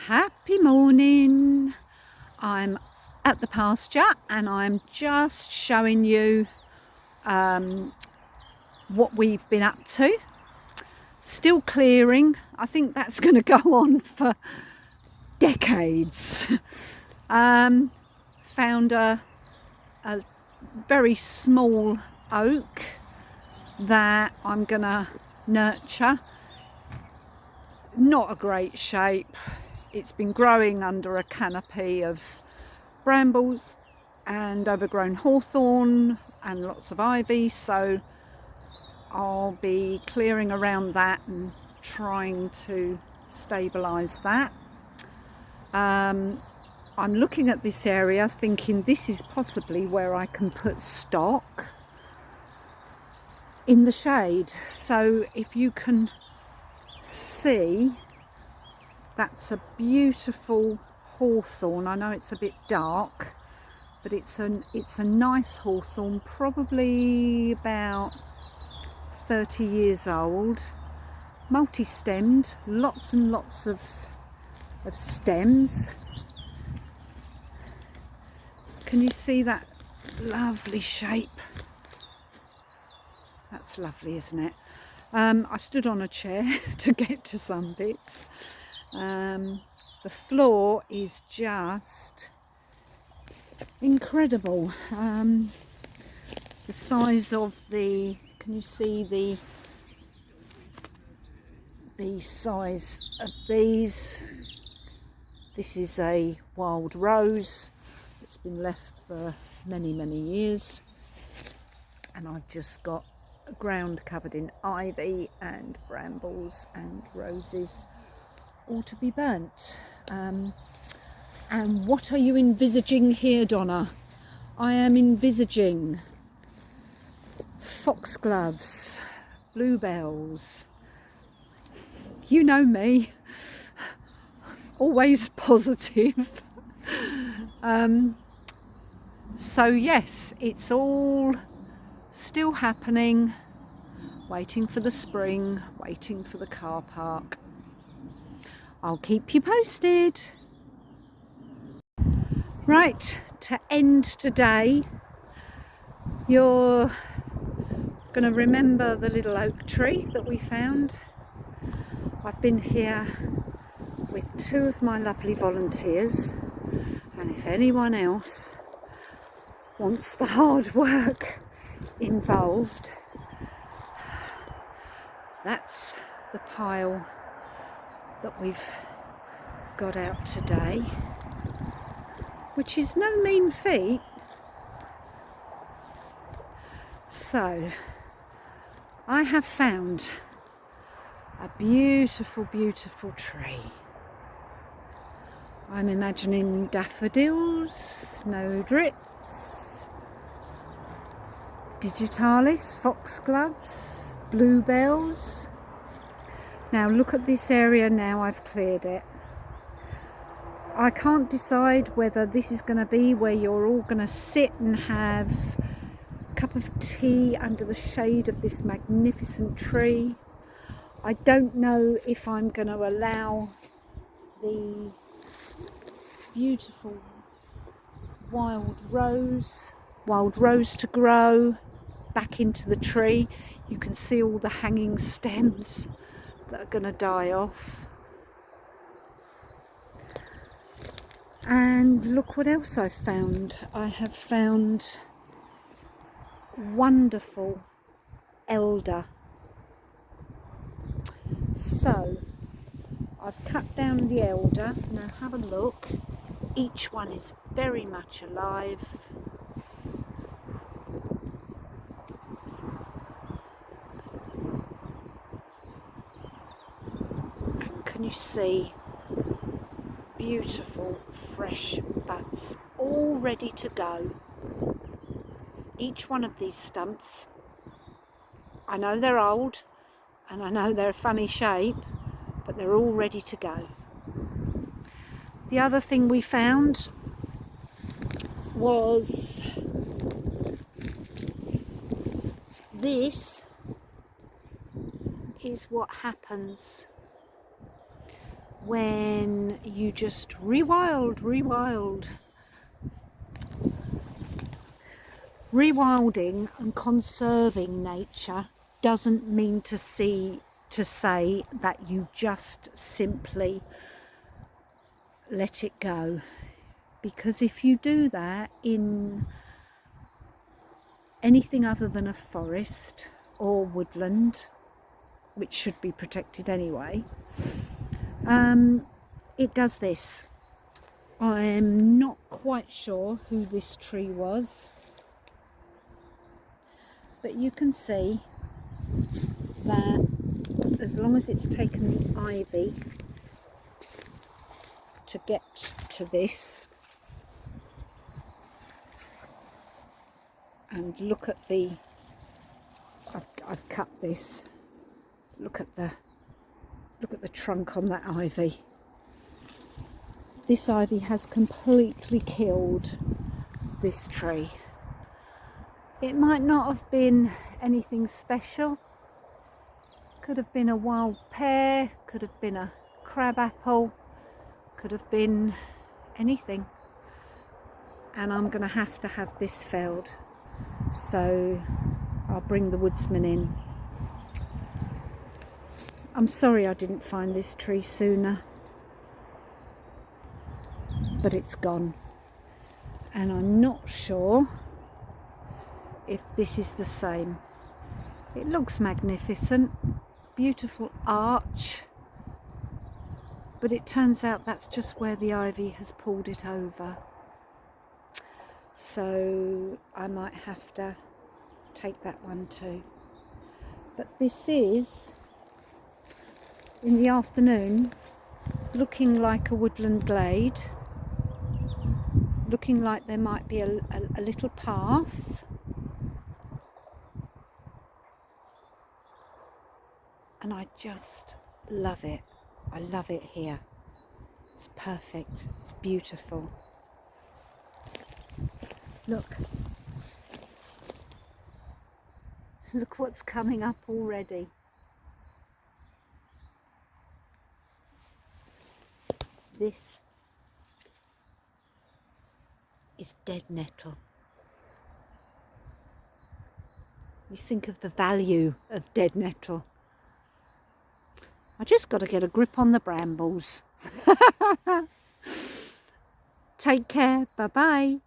Happy morning. I'm at the pasture and I'm just showing you what we've been up to. Still clearing. I think that's going to go on for decades. Found a very small oak that I'm going to nurture. Not a great shape. It's been growing under a canopy of brambles and overgrown hawthorn and lots of ivy, so I'll be clearing around that and trying to stabilise that. I'm looking at this area thinking this is possibly where I can put stock in the shade. So if you can see, that's a beautiful hawthorn. I know it's a bit dark, but it's a nice hawthorn, probably about 30 years old, multi-stemmed, lots and lots of stems. Can you see that lovely shape? That's lovely, isn't it? I stood on a chair to get to some bits. The floor is just incredible. The size of the, can you see the size of these? This is a wild rose. It's been left for many years, and I've just got ground covered in ivy and brambles and roses, all to be burnt. And what are you envisaging here, Donna? I am envisaging foxgloves, bluebells. You know me, always positive. So yes, it's all still happening, waiting for the spring, waiting for the car park. I'll keep you posted. Right, to end today, you're going to remember the little oak tree that we found. I've been here with two of my lovely volunteers, and if anyone else wants the hard work involved, that's the pile that we've got out today, which is no mean feat. So I have found a beautiful tree. I'm imagining daffodils, snowdrips, digitalis, foxgloves, bluebells. Now look at this area now I've cleared it. I can't decide whether this is going to be where you're all going to sit and have a cup of tea under the shade of this magnificent tree. I don't know if I'm going to allow the beautiful wild rose to grow back into the tree. You can see all the hanging stems that are going to die off. And look what else I've found. I have found wonderful elder. So I've cut down the elder. Now have a look. Each one is very much alive. And can you see beautiful fresh buds all ready to go? Each one of these stumps, I know they're old and I know they're a funny shape, but they're all ready to go. The other thing we found was this is what happens when you just rewild. Rewilding and conserving nature doesn't mean to say that you just simply let it go, because if you do that in anything other than a forest or woodland, which should be protected anyway, it does this. I'm not quite sure who this tree was, but you can see that as long as it's taken the ivy to get to this, and look at the, I've cut this, look at the trunk on that ivy. This ivy has completely killed this tree. It might not have been anything special. Could have been a wild pear, could have been a crab apple, could have been anything. And I'm going to have this felled. So I'll bring the woodsman in. I'm sorry I didn't find this tree sooner, but it's gone. And I'm not sure if this is the same. It looks magnificent, beautiful arch, but it turns out that's just where the ivy has pulled it over. So I might have to take that one too. But this is, in the afternoon, looking like a woodland glade, looking like there might be a little path. And I just love it. I love it here. It's perfect. It's beautiful. Look. Look what's coming up already. This is dead nettle. You think of the value of dead nettle. I just got to get a grip on the brambles. Take care. Bye-bye.